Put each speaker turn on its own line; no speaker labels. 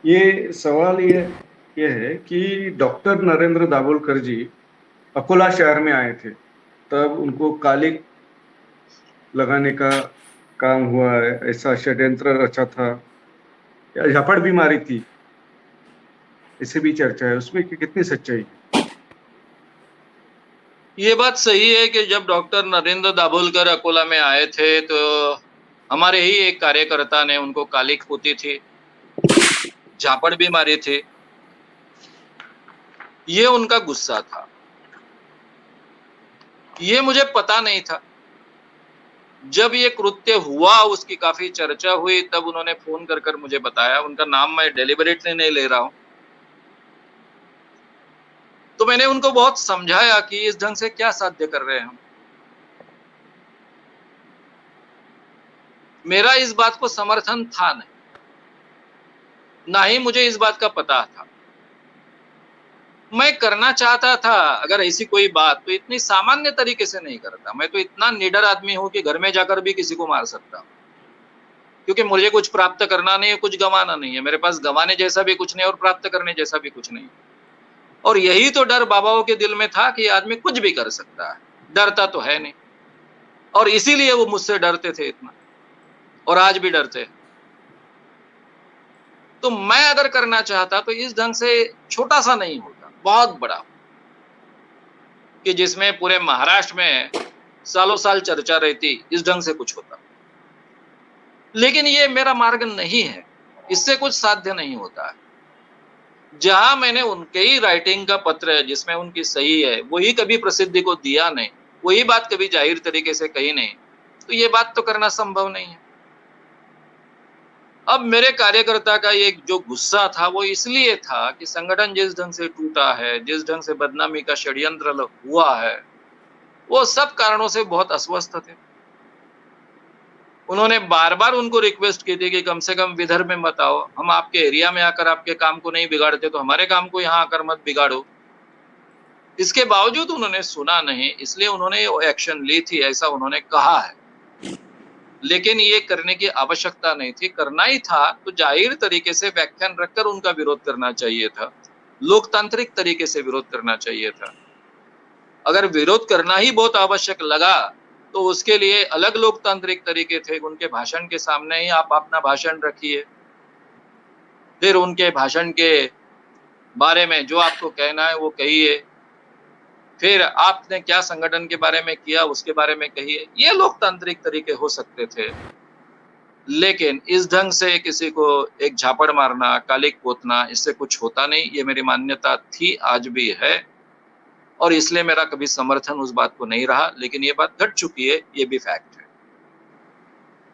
ये सवाल ये है कि डॉक्टर नरेंद्र दाभोलकर जी अकोला शहर में आए थे, तब उनको कालिक लगाने का काम हुआ है, ऐसा षड्यंत्र रचा था या झापड़ भी मारी थी, ऐसे भी चर्चा है। उसमें कितनी सच्चाई है?
ये बात सही है कि जब डॉक्टर नरेंद्र दाभोलकर अकोला में आए थे तो हमारे ही एक कार्यकर्ता ने उनको कालिक पोती थी, झापड़ भी मारी थी। ये उनका गुस्सा था। ये मुझे पता नहीं था। जब ये कृत्य हुआ, उसकी काफी चर्चा हुई, तब उन्होंने फोन कर मुझे बताया। उनका नाम मैं डेलिबरेटली नहीं ले रहा हूं। तो मैंने उनको बहुत समझाया कि इस ढंग से क्या साध्य कर रहे हैं हम। मेरा इस बात को समर्थन था नहीं, ना ही मुझे इस बात का पता था। मैं करना चाहता था अगर ऐसी कोई बात, तो इतनी सामान्य तरीके से नहीं करता। मैं तो इतना निडर आदमी हूं कि घर में जाकर भी किसी को मार सकता हूं, क्योंकि मुझे कुछ प्राप्त करना नहीं है, कुछ गंवाना नहीं है। मेरे पास गंवाने जैसा भी कुछ नहीं और प्राप्त करने जैसा भी कुछ नहीं। और यही तो डर बाबाओं के दिल में था कि आदमी कुछ भी कर सकता है, डरता तो है नहीं। और इसीलिए वो मुझसे डरते थे इतना, और आज भी डरते हैं। तो मैं अगर करना चाहता तो इस ढंग से छोटा सा नहीं होता, बहुत बड़ा, कि जिसमें पूरे महाराष्ट्र में सालों साल चर्चा रहती, इस ढंग से कुछ होता। लेकिन ये मेरा मार्ग नहीं है, इससे कुछ साध्य नहीं होता है। जहां मैंने उनके ही राइटिंग का पत्र है जिसमें उनकी सही है, वही कभी प्रसिद्धि को दिया नहीं, वही बात कभी जाहिर तरीके से कही नहीं, तो ये बात तो करना संभव नहीं है। अब मेरे कार्यकर्ता का ये जो गुस्सा था वो इसलिए था कि संगठन जिस ढंग से टूटा है, जिस ढंग से बदनामी का षड्यंत्र हुआ है, वो सब कारणों से बहुत अस्वस्थ थे। उन्होंने बार-बार उनको रिक्वेस्ट की थी कि कम से कम विदर्भ में मत आओ, हम आपके एरिया में आकर आपके काम को नहीं बिगाड़ते, तो हमारे काम को यहाँ आकर मत बिगाड़ो। इसके बावजूद उन्होंने सुना नहीं, इसलिए उन्होंने वो एक्शन ली थी, ऐसा उन्होंने कहा है। लेकिन ये करने की आवश्यकता नहीं थी। करना ही था तो जाहिर तरीके से व्याख्यान रखकर उनका विरोध करना चाहिए था, लोकतांत्रिक तरीके से विरोध करना चाहिए था। अगर विरोध करना ही बहुत आवश्यक लगा तो उसके लिए अलग लोकतांत्रिक तरीके थे। उनके भाषण के सामने ही आप अपना भाषण रखिए, फिर उनके भाषण के बारे में जो आपको कहना है वो कहिए, फिर आपने क्या संगठन के बारे में किया उसके बारे में कहिए। ये लोकतांत्रिक तरीके हो सकते थे। लेकिन इस ढंग से किसी को एक झापड़ मारना, कालिक पोतना, इससे कुछ होता नहीं, ये मेरी मान्यता थी, आज भी है। और इसलिए मेरा कभी समर्थन उस बात को नहीं रहा। लेकिन ये बात घट चुकी है, ये भी फैक्ट है।